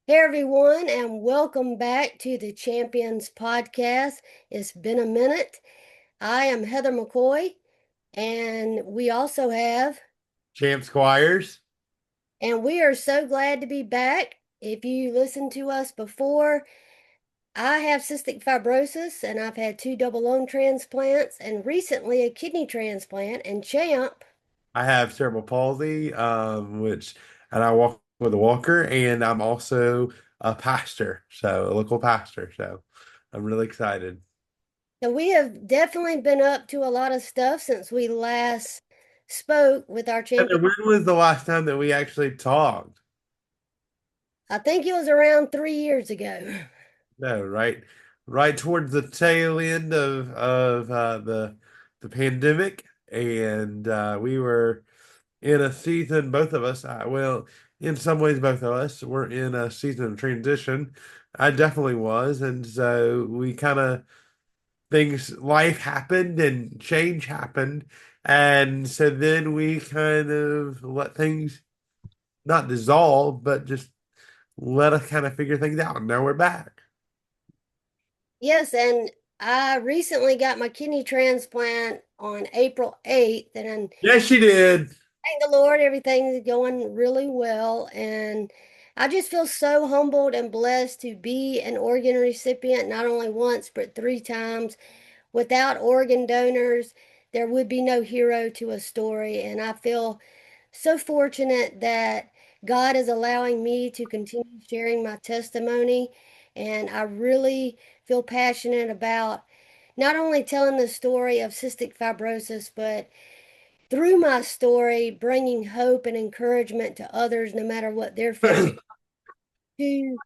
Hey everyone, and welcome back to the Champions Podcast. It's been a minute. I am Heather McCoy, and we also have, Champ Squires. and we are so glad to be back. If you listened to us before, I have cystic fibrosis, and I've had two double lung transplants, and recently a kidney transplant. And Champ, I have cerebral palsy, and I walk with a walker, and I'm also a pastor, so a local pastor. So I'm really excited. so we have definitely been up to a lot of stuff since we last spoke with our Heather, champion. when was the last time that we actually talked? I think it was around 3 years ago. No, right towards the tail end of the pandemic, and we were in a season. Both of us, well, in some ways, both of us were in a season of transition. I definitely was, and so we kind of life happened and change happened, and so then we kind of let things not dissolve, but just let us kind of figure things out. And now we're back. Yes, and I recently got my kidney transplant on April 8th, and Yes, you did. thank the Lord, everything's going really well. And I just feel so humbled and blessed to be an organ recipient, not only once, but three times. Without organ donors, there would be no hero to a story. And I feel so fortunate that God is allowing me to continue sharing my testimony. And I really feel passionate about not only telling the story of cystic fibrosis, but through my story, bringing hope and encouragement to others, no matter what they're facing, to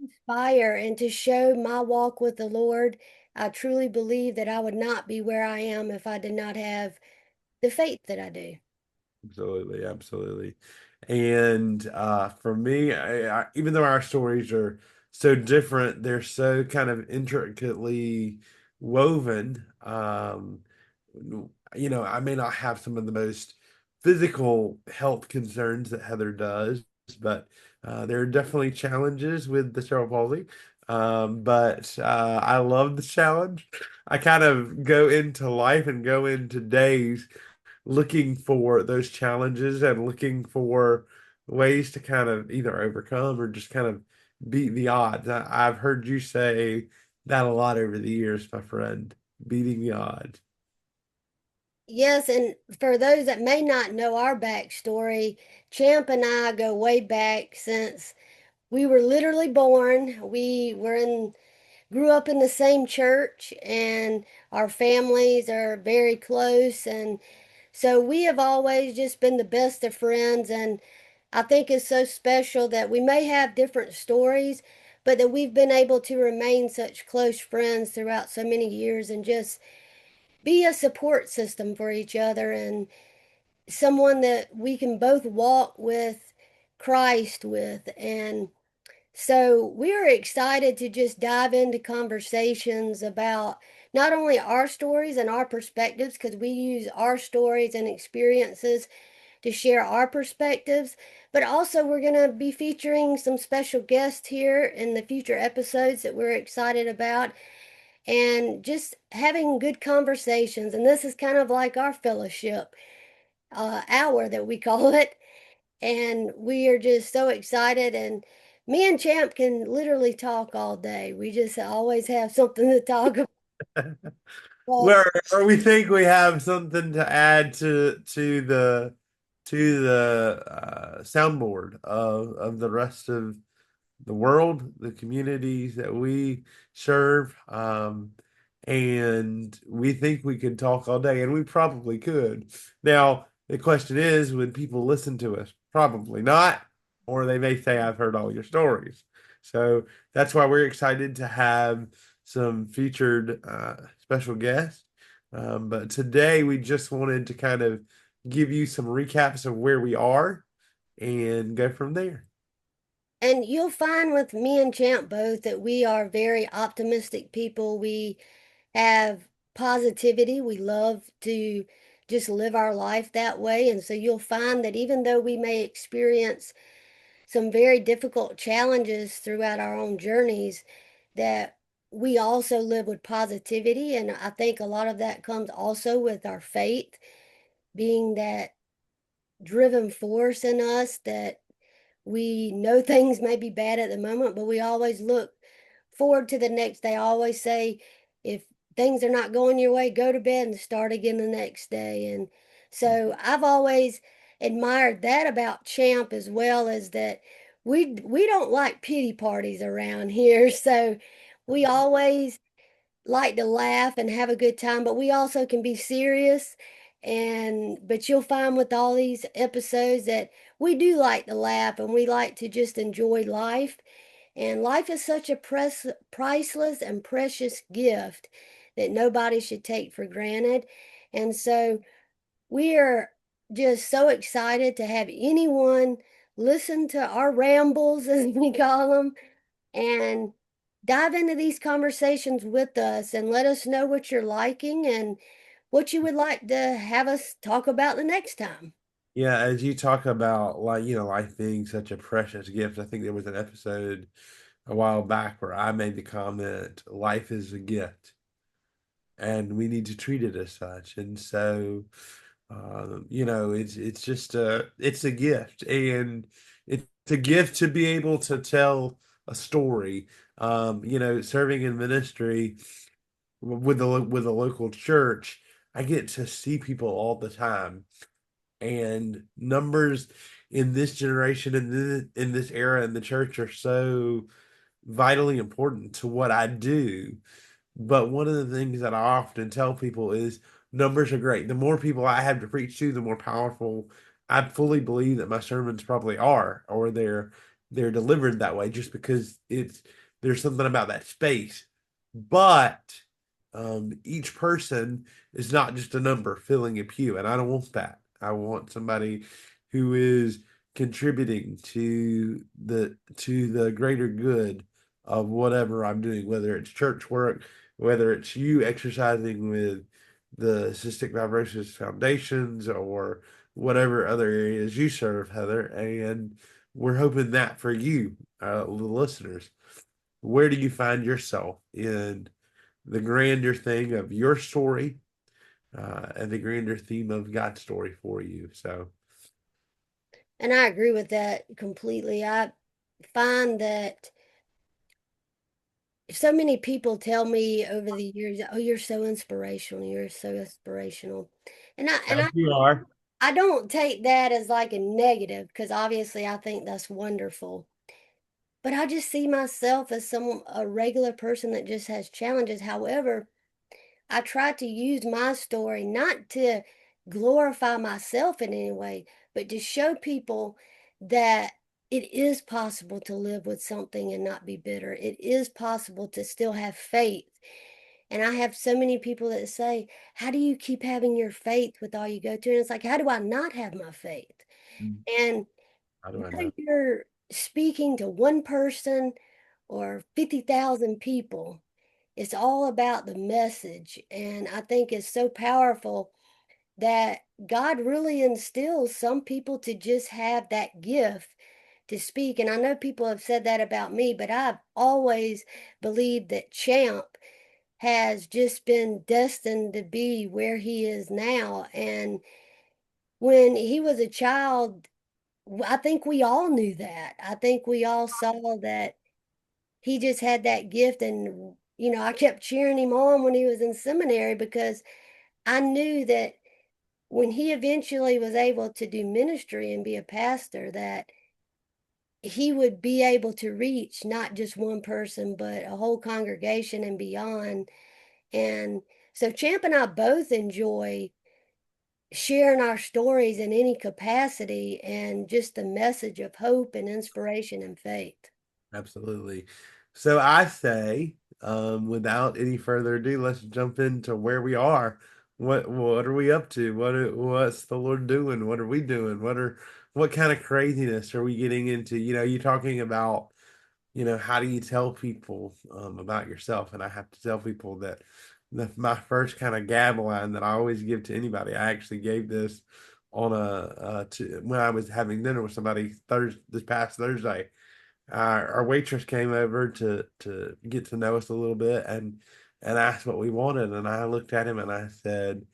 inspire and to show my walk with the Lord. I truly believe that I would not be where I am if I did not have the faith that I do. Absolutely, absolutely. And for me, even though our stories are so different, they're so kind of intricately woven. I may not have some of the most physical health concerns that Heather does, but there are definitely challenges with the cerebral palsy. But I love the challenge. I kind of go into life and go into days looking for those challenges and looking for ways to kind of either overcome or just kind of beat the odds. I've heard you say that a lot over the years, my friend, beating the odds. Yes, and for those that may not know our backstory, Champ and I go way back since we were literally born. Grew up in the same church, and our families are very close, and so we have always just been the best of friends. And I think it's so special that we may have different stories, but that we've been able to remain such close friends throughout so many years and just be a support system for each other and someone that we can both walk with Christ with. And so we're excited to just dive into conversations about not only our stories and our perspectives, because we use our stories and experiences to share our perspectives, but also we're going to be featuring some special guests here in the future episodes that we're excited about and just having good conversations. And this is kind of like our fellowship hour that we call it. And we are just so excited. And me and Champ can literally talk all day. We just always have something to talk about. But Where or we think we have something to add to the soundboard of the rest of the world, the communities that we serve. And we think we could talk all day, and we probably could. Now, the question is, when people listen to us, probably not, or they may say, I've heard all your stories. So that's why we're excited to have some featured special guests. But today we just wanted to kind of give you some recaps of where we are and go from there. and you'll find with me and Champ both that we are very optimistic people. We have positivity. We love to just live our life that way. And so you'll find that even though we may experience some very difficult challenges throughout our own journeys, that we also live with positivity. And I think a lot of that comes also with our faith being that driven force in us, that we know things may be bad at the moment, but we always look forward to the next day. I always say, if things are not going your way, go to bed and start again the next day. And so I've always admired that about Champ, as well as that we don't like pity parties around here. So we always like to laugh and have a good time, but we also can be serious. And but you'll find with all these episodes that we do like to laugh and we like to just enjoy life. And life is such a priceless and precious gift that nobody should take for granted. And so we are just so excited to have anyone listen to our rambles, as we call them, and dive into these conversations with us and let us know what you're liking and what you would like to have us talk about the next time. Yeah, as you talk about like, life being such a precious gift, I think there was an episode a while back where I made the comment, life is a gift and we need to treat it as such. And so it's just it's a gift, and it's a gift to be able to tell a story. Serving in ministry with a local church, I get to see people all the time, and numbers in this generation, in this era in the church, are so vitally important to what I do. But one of the things that I often tell people is numbers are great. The more people I have to preach to, the more powerful. I fully believe that my sermons probably are, or they're delivered that way, just because there's something about that space. But each person is not just a number filling a pew, and I don't want that. I want somebody who is contributing to the greater good of whatever I'm doing, whether it's church work, whether it's you exercising with the Cystic Fibrosis Foundations, or whatever other areas you serve, Heather. And we're hoping that for you, the listeners. Where do you find yourself in the grander thing of your story, and the grander theme of God's story for you? So, And I agree with that completely. I find that so many people tell me over the years, "Oh, you're so inspirational. You're so inspirational." And I and as I you are. I don't take that as like a negative, because obviously I think that's wonderful. But I just see myself as a regular person that just has challenges. However, I try to use my story not to glorify myself in any way, but to show people that it is possible to live with something and not be bitter. It is possible to still have faith. And I have so many people that say, "How do you keep having your faith with all you go through?" And it's like, how do I not have my faith? And How do I whether know? you're speaking to one person or 50,000 people, it's all about the message. And I think it's so powerful that God really instills some people to just have that gift to speak. And I know people have said that about me, but I've always believed that Champ has just been destined to be where he is now. And when he was a child, I think we all knew that. I think we all saw that he just had that gift. And, I kept cheering him on when he was in seminary, because I knew that when he eventually was able to do ministry and be a pastor, that he would be able to reach not just one person, but a whole congregation and beyond. And so Champ and I both enjoy sharing our stories in any capacity, and just the message of hope and inspiration and faith. Absolutely. So I say, without any further ado, let's jump into where we are. What are we up to? What's the Lord doing? What are we doing? What kind of craziness are we getting into? You talking about, how do you tell people about yourself? And I have to tell people that my first kind of gab line that I always give to anybody, I actually gave this when I was having dinner with somebody this past Thursday. Our waitress came over to get to know us a little bit and asked what we wanted, and I looked at him and I said,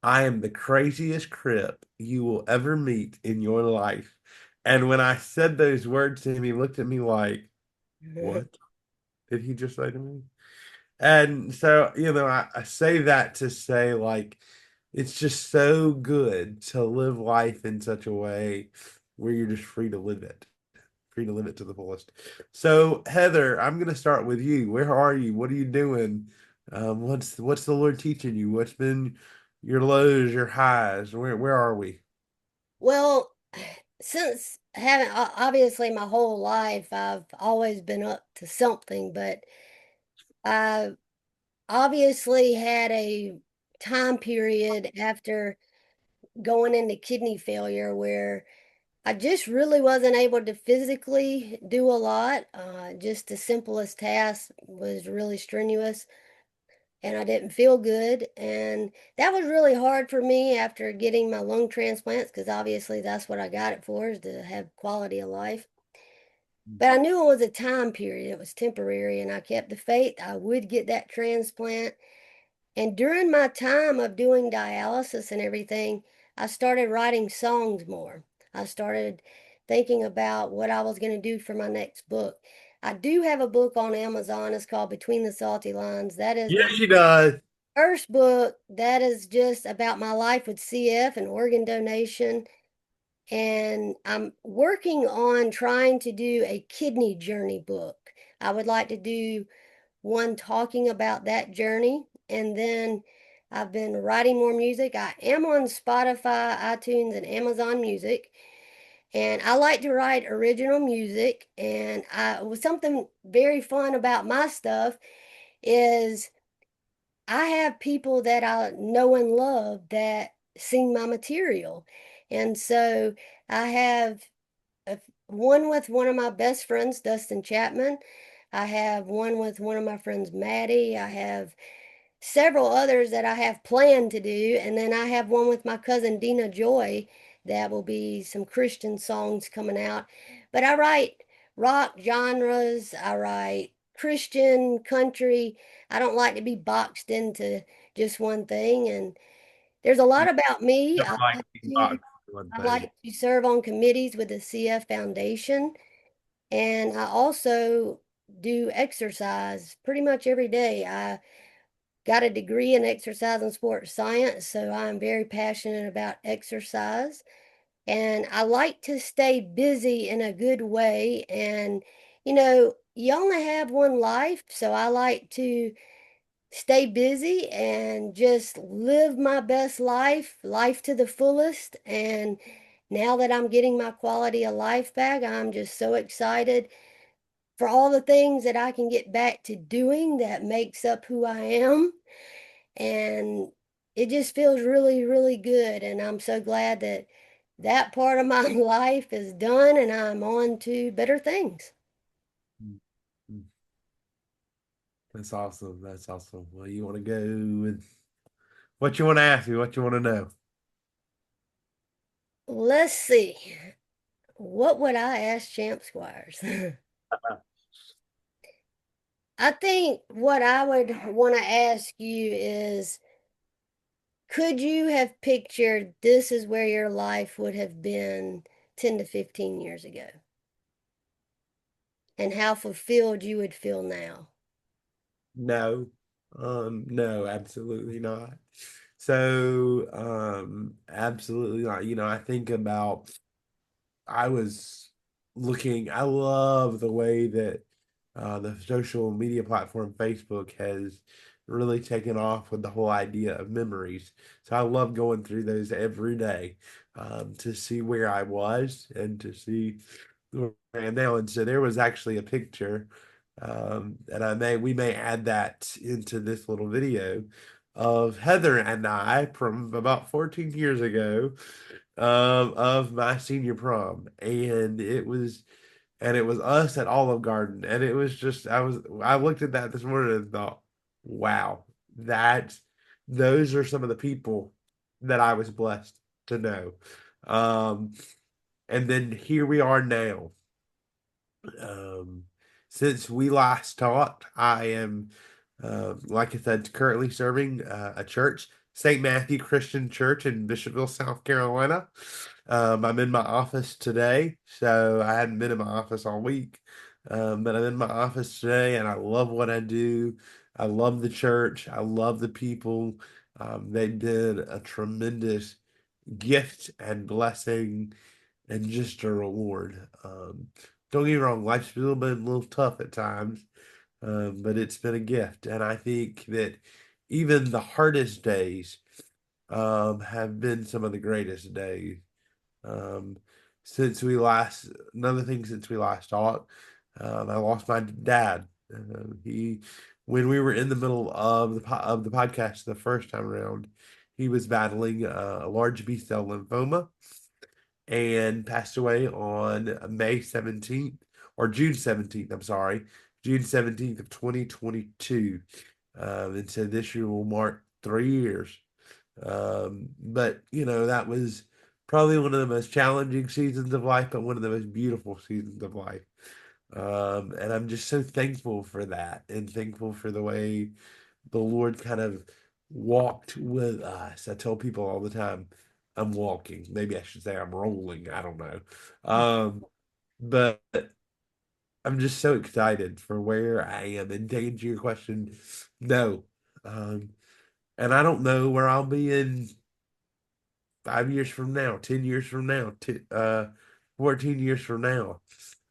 I am the craziest crip you will ever meet in your life. And when I said those words to him, he looked at me like, what did he just say to me? And so, I say that to say, like, it's just so good to live life in such a way where you're just free to live it to the fullest. So, Heather, I'm going to start with you. Where are you? What are you doing? What's the Lord teaching you? What's been your lows, your highs? Where are we? Well, since having obviously my whole life, I've always been up to something, but I obviously had a time period after going into kidney failure where I just really wasn't able to physically do a lot. Just the simplest task was really strenuous and I didn't feel good. And that was really hard for me after getting my lung transplants because obviously that's what I got it for is to have quality of life. But I knew it was a time period, it was temporary, and I kept the faith I would get that transplant. And during my time of doing dialysis and everything, I started writing songs more. I started thinking about what I was going to do for my next book. I do have a book on Amazon. It's called Between the Salty Lines. That is Yeah, my she does. first book. That is just about my life with CF and organ donation. And I'm working on trying to do a kidney journey book. I would like to do one talking about that journey. And then I've been writing more music. I am on Spotify, iTunes, and Amazon Music. And I like to write original music. And was something very fun about my stuff is I have people that I know and love that sing my material. And so I have one with one of my best friends, Dustin Chapman. I have one with one of my friends, Maddie. I have several others that I have planned to do. And then I have one with my cousin, Dina Joy, that will be some Christian songs coming out. But I write rock genres, I write Christian, country. I don't like to be boxed into just one thing. And there's a lot about me. Don't like being boxed in one I thing. like to serve on committees with the CF Foundation. And I also do exercise pretty much every day. I got a degree in exercise and sports science, so I'm very passionate about exercise. And I like to stay busy in a good way. And, you only have one life, so I like to stay busy and just live my best life to the fullest. And now that I'm getting my quality of life back, I'm just so excited for all the things that I can get back to doing that makes up who I am. And it just feels really, really good. And I'm so glad that that part of my life is done and I'm on to better things. Mm, mm. That's awesome. That's awesome. Well, you want to go with what you want to ask me, what you want to know. Let's see. What would I ask Champ Squires? I think what I would want to ask you is could you have pictured this is where your life would have been 10 to 15 years ago and how fulfilled you would feel now? No, no, absolutely not. So, absolutely not. I think about I was I love the way that the social media platform Facebook has really taken off with the whole idea of memories. So I love going through those every day to see where I was and to see where I am now. And so there was actually a picture and we may add that into this little video of Heather and I from about 14 years ago of my senior prom, and it was us at Olive Garden, and it was just I looked at that this morning and thought, wow, that those are some of the people that I was blessed. to know. Um, and then here we are now. Um, since we last talked, I am, like I said, currently serving a church, St. Matthew Christian Church in Bishopville, South Carolina. I'm in my office today, so I hadn't been in my office all week. But I'm in my office today, and I love what I do. I love the church. I love the people. They did a tremendous gift and blessing and just a reward. Don't get me wrong, life's been a little tough at times, but it's been a gift. And I think that even the hardest days have been some of the greatest days. Um, since we last, another thing since we last talked, I lost my dad. He, when we were in the middle of of the podcast the first time around, he was battling a large B cell lymphoma and passed away on May 17th or June 17th. I'm sorry, June 17th of 2022. And so this year will mark 3 years. But you know, that was probably one of the most challenging seasons of life, but one of the most beautiful seasons of life. And I'm just so thankful for that and thankful for the way the Lord kind of walked with us. I tell people all the time, I'm walking. Maybe I should say I'm rolling. I don't know. But I'm just so excited for where I am. And to answer your question, no. Um, and I don't know where I'll be in 5 years from now, 10 years from now, 14 years from now.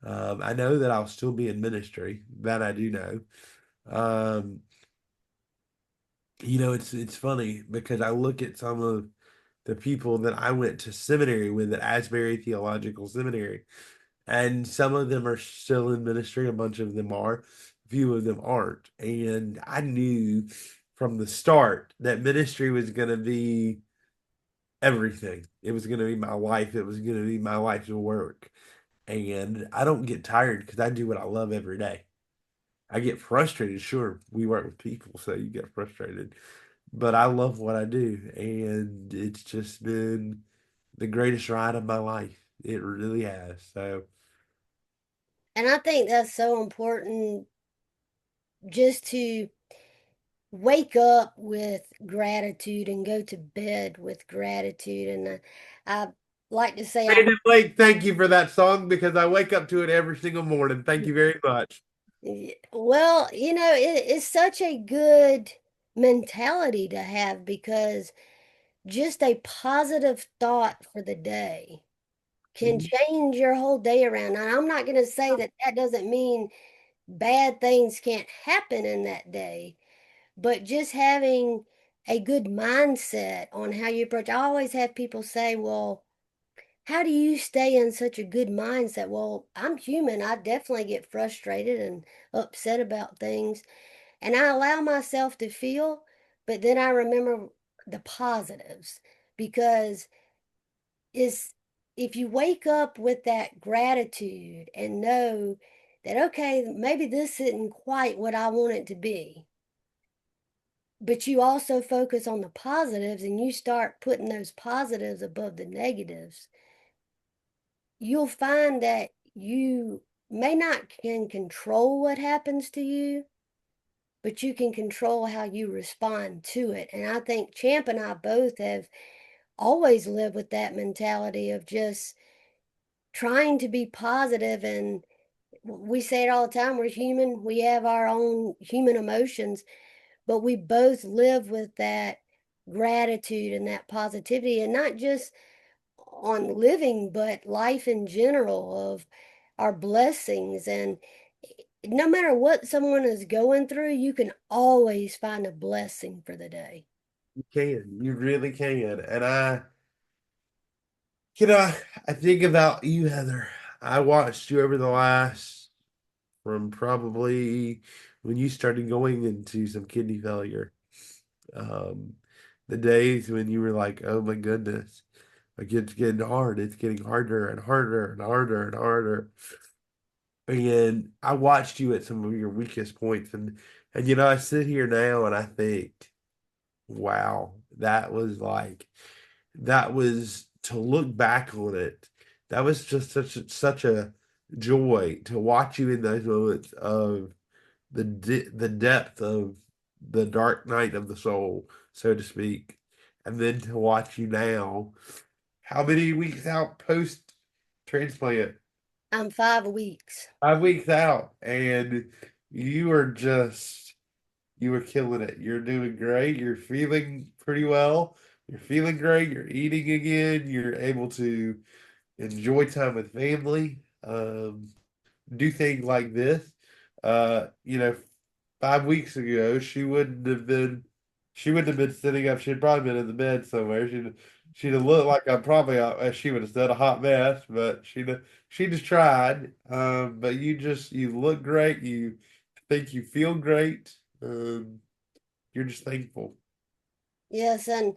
I know that I'll still be in ministry. That I do know. Um, you know, it's funny because I look at some of the people that I went to seminary with at Asbury Theological Seminary, and some of them are still in ministry. A bunch of them are, few of them aren't. And I knew from the start that ministry was going to be everything. It was going to be my life. It was going to be my life's work. And I don't get tired because I do what I love every day. I get frustrated. Sure, we work with people, so you get frustrated. But I love what I do, and it's just been the greatest ride of my life. It really has. So, And I think that's so important just to wake up with gratitude and go to bed with gratitude. And I like to say, I, Brandon Blake, thank you for that song because I wake up to it every single morning. Thank you very much. well, it's such a good mentality to have because just a positive thought for the day can Mhm. change your whole day around. And I'm not going to say that that doesn't mean bad things can't happen in that day, but just having a good mindset on how you approach. I always have people say, well, how do you stay in such a good mindset? Well, I'm human. I definitely get frustrated and upset about things, and I allow myself to feel, but then I remember the positives because is if you wake up with that gratitude and know that okay, maybe this isn't quite what I want it to be, but you also focus on the positives and you start putting those positives above the negatives, you'll find that you may not can control what happens to you, but you can control how you respond to it. And I think Champ and I both have always lived with that mentality of just trying to be positive. And we say it all the time, we're human, we have our own human emotions, but we both live with that gratitude and that positivity, and not just on living, but life in general of our blessings. And no matter what someone is going through, you can always find a blessing for the day. You can, you really can. And you know, I think about you, Heather. I watched you over the last, from probably when you started going into some kidney failure. Um, the days when you were like, oh my goodness, like it's getting hard. It's getting harder and harder and harder and harder. And I watched you at some of your weakest points, and you know, I sit here now and I think, wow, that was to look back on it, that was just such a joy to watch you in those moments of the depth of the dark night of the soul, so to speak, and then to watch you now. How many weeks out post transplant? I'm 5 weeks. 5 weeks out, and you are just you were killing it. You're doing great. You're feeling pretty well. You're feeling great. You're eating again. You're able to enjoy time with family. Do things like this. You know, 5 weeks ago, she wouldn't have been sitting up. She'd probably been in the bed somewhere. She'd have looked like I'm probably, she would have said a hot mess, but she just tried. But you look great. You think you feel great. You're just thankful. Yes, and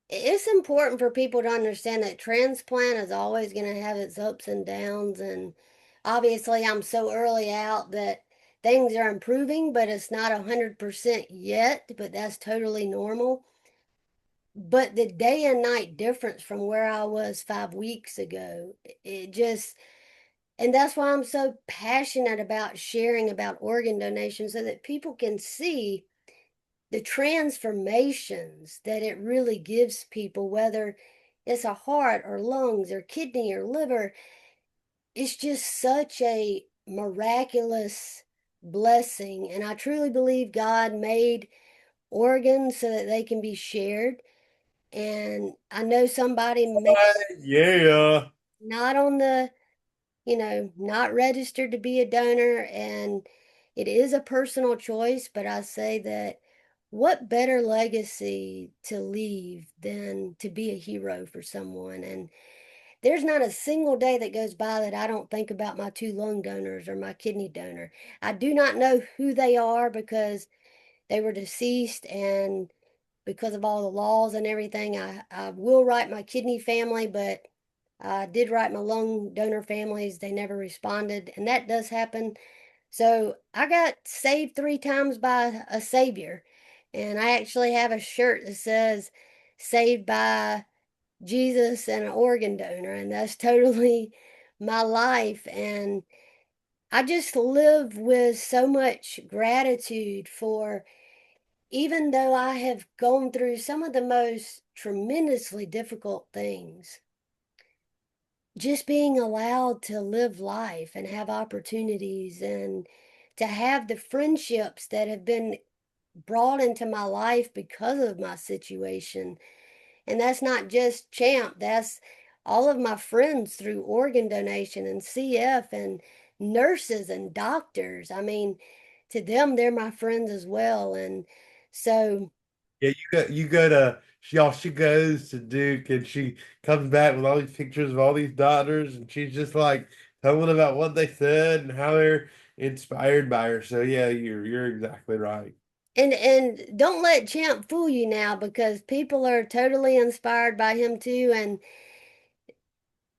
it's important for people to understand that transplant is always going to have its ups and downs. And obviously, I'm so early out that things are improving, but it's not 100% yet, but that's totally normal. But the day and night difference from where I was 5 weeks ago, it just, and that's why I'm so passionate about sharing about organ donation so that people can see the transformations that it really gives people, whether it's a heart or lungs or kidney or liver. It's just such a miraculous blessing. And I truly believe God made organs so that they can be shared. And I know somebody may Yeah. not on the, not registered to be a donor, and it is a personal choice, but I say that what better legacy to leave than to be a hero for someone? And there's not a single day that goes by that I don't think about my two lung donors or my kidney donor. I do not know who they are because they were deceased, and because of all the laws and everything, I will write my kidney family, but I did write my lung donor families. They never responded, and that does happen. So I got saved 3 times by a savior, and I actually have a shirt that says "Saved by Jesus and an organ donor," and that's totally my life. And I just live with so much gratitude for, even though I have gone through some of the most tremendously difficult things, just being allowed to live life and have opportunities and to have the friendships that have been brought into my life because of my situation. And that's not just Champ, that's all of my friends through organ donation and CF and nurses and doctors. I mean, to them, they're my friends as well. And so, Yeah, you go to she goes to Duke and she comes back with all these pictures of all these daughters and she's just like telling about what they said and how they're inspired by her. So yeah, you're exactly right. and don't let Champ fool you now, because people are totally inspired by him too. And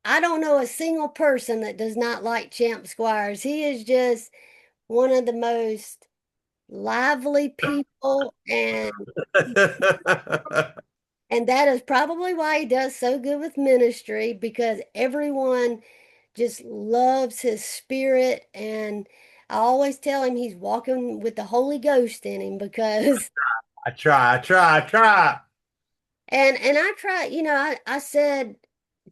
I don't know a single person that does not like Champ Squires. He is just one of the most lively people, and that is probably why he does so good with ministry, because everyone just loves his spirit. And I always tell him he's walking with the Holy Ghost in him, because I try. and I try, I said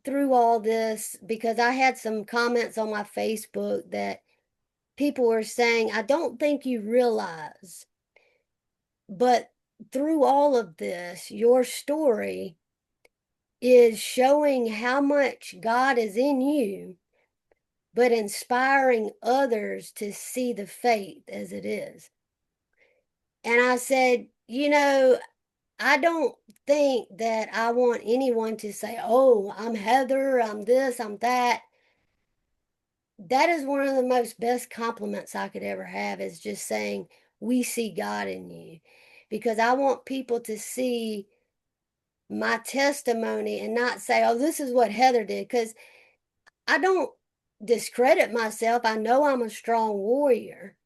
through all this, because I had some comments on my Facebook that people were saying, I don't think you realize, but through all of this, your story is showing how much God is in you, but inspiring others to see the faith as it is. And I said, I don't think that I want anyone to say, oh, I'm Heather, I'm this, I'm that. That is one of the most best compliments I could ever have, is just saying, we see God in you. Because I want people to see my testimony and not say, oh, this is what Heather did. Because I don't discredit myself. I know I'm a strong warrior,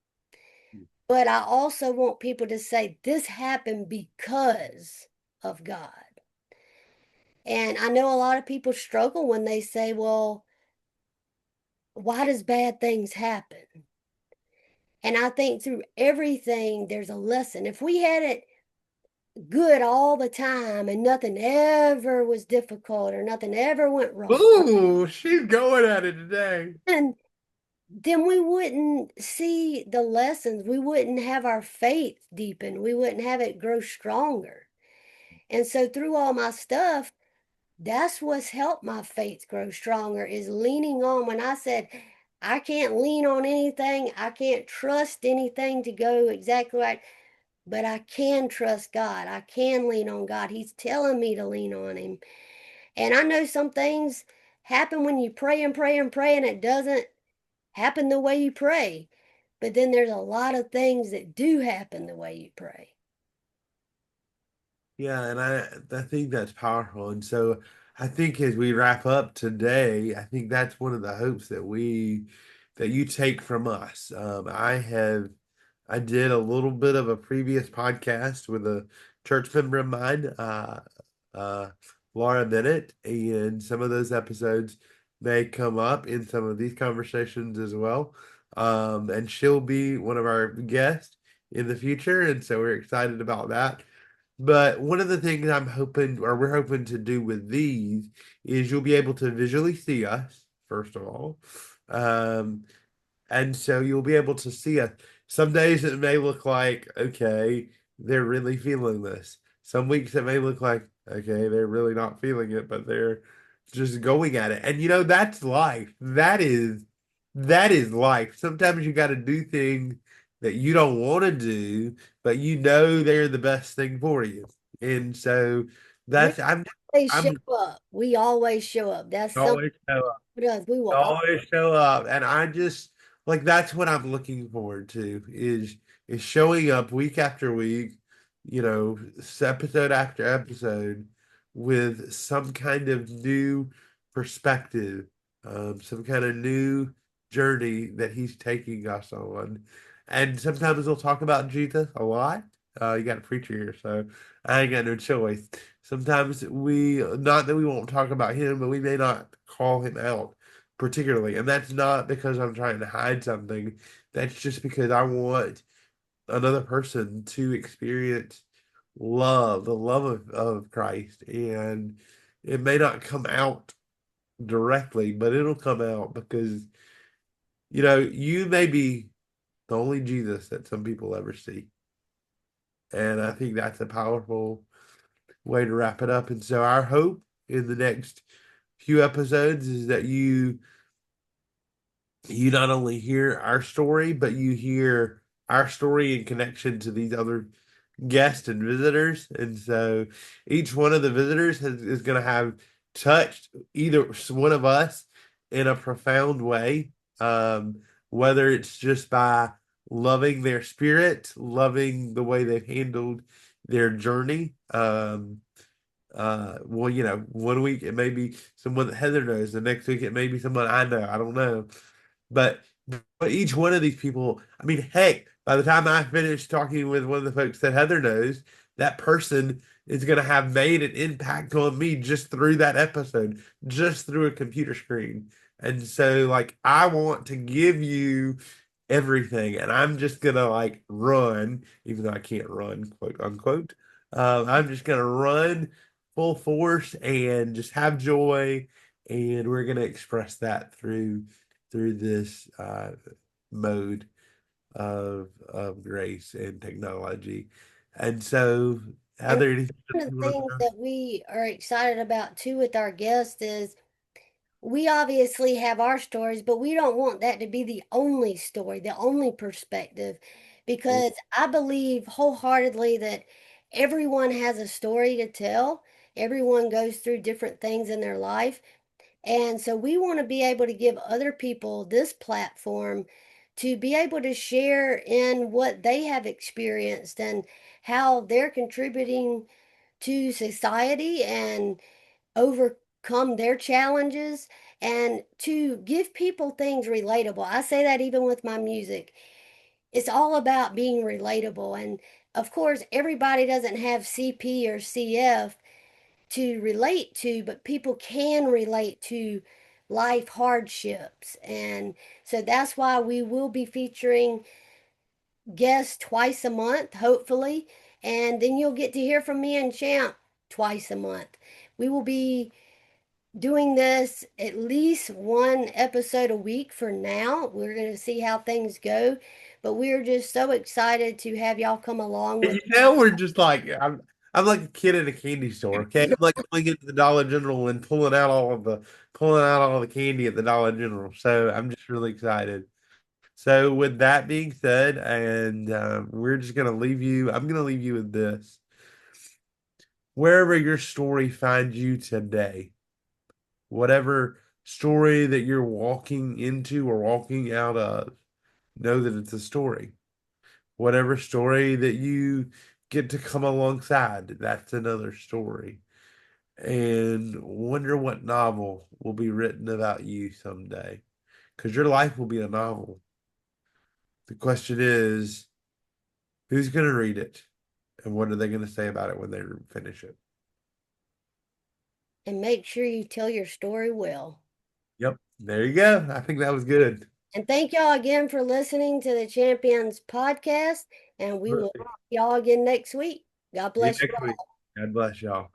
but I also want people to say, this happened because of God. And I know a lot of people struggle when they say, well, why does bad things happen? And I think through everything, there's a lesson. If we had it good all the time and nothing ever was difficult or nothing ever went wrong, Ooh, she's going at it today. and then we wouldn't see the lessons. We wouldn't have our faith deepen. We wouldn't have it grow stronger. And so through all my stuff, that's what's helped my faith grow stronger is leaning on when I said, I can't lean on anything. I can't trust anything to go exactly right, but I can trust God. I can lean on God. He's telling me to lean on Him. And I know some things happen when you pray and pray and pray, and it doesn't happen the way you pray. But then there's a lot of things that do happen the way you pray. Yeah, and I think that's powerful. And so I think as we wrap up today, I think that's one of the hopes that you take from us. I did a little bit of a previous podcast with a church member of mine, uh, Laura Bennett, and some of those episodes may come up in some of these conversations as well. And she'll be one of our guests in the future, and so we're excited about that. But one of the things I'm hoping, or we're hoping to do with these, is you'll be able to visually see us, first of all. Um, and so you'll be able to see us. Some days it may look like, okay, they're really feeling this. Some weeks it may look like, okay, they're really not feeling it, but they're just going at it. And that's life. That is life. Sometimes you got to do things that you don't want to do, but they're the best thing for you. And so We that's always show I'm up. We always show up. That's something always with us. We will all always show up, and I just like that's what I'm looking forward to is showing up week after week, episode after episode with some kind of new perspective, some kind of new journey that he's taking us on. And sometimes we'll talk about Jesus a lot. You got a preacher here, so I ain't got no choice. Sometimes not that we won't talk about him, but we may not call him out particularly. And that's not because I'm trying to hide something. That's just because I want another person to experience the love of Christ. And it may not come out directly, but it'll come out because, you may be the only Jesus that some people ever see. And I think that's a powerful way to wrap it up. And so our hope in the next few episodes is that you not only hear our story, but you hear our story in connection to these other guests and visitors. And so each one of the visitors is going to have touched either one of us in a profound way, whether it's just by loving their spirit, loving the way they've handled their journey. Well, one week it may be someone that Heather knows, the next week it may be someone I know. I don't know. But but each one of these people, I mean, heck, by the time I finish talking with one of the folks that Heather knows, that person is going to have made an impact on me just through that episode, just through a computer screen. And so, like, I want to give you everything, and I'm just gonna like run, even though I can't run, quote unquote. I'm just gonna run full force and just have joy, and we're gonna express that through this mode of grace and technology. And so, and Heather, anything else one of you the want things to that we are excited about too with our guests is we obviously have our stories, but we don't want that to be the only story, the only perspective, throw? because I believe wholeheartedly that everyone has a story to tell. Everyone goes through different things in their life. And so we want to be able to give other people this platform to be able to share in what they have experienced and how they're contributing to society and overcome their challenges and to give people things relatable. I say that even with my music. It's all about being relatable. And of course, everybody doesn't have CP or CF to relate to, but people can relate to life hardships. And so that's why we will be featuring guests twice a month, hopefully. And then you'll get to hear from me and Champ twice a month. We will be doing this at least one episode a week for now. We're going to see how things go, but we're just so excited to have y'all come along with. We're just like I'm like a kid in a candy store. Okay, I'm like going into the Dollar General and pulling out all the candy at the Dollar General. So I'm just really excited. So with that being said, and we're just gonna leave you. I'm gonna leave you with this. Wherever your story finds you today, whatever story that you're walking into or walking out of, know that it's a story. Whatever story that you get to come alongside, that's another story. And wonder what novel will be written about you someday. Because your life will be a novel. The question is, who's going to read it? And what are they going to say about it when they finish it? And make sure you tell your story well. Yep. There you go. I think that was good. And thank y'all again for listening to the Champions podcast. And we will see y'all again next week. God See you bless you next week. all. God bless y'all.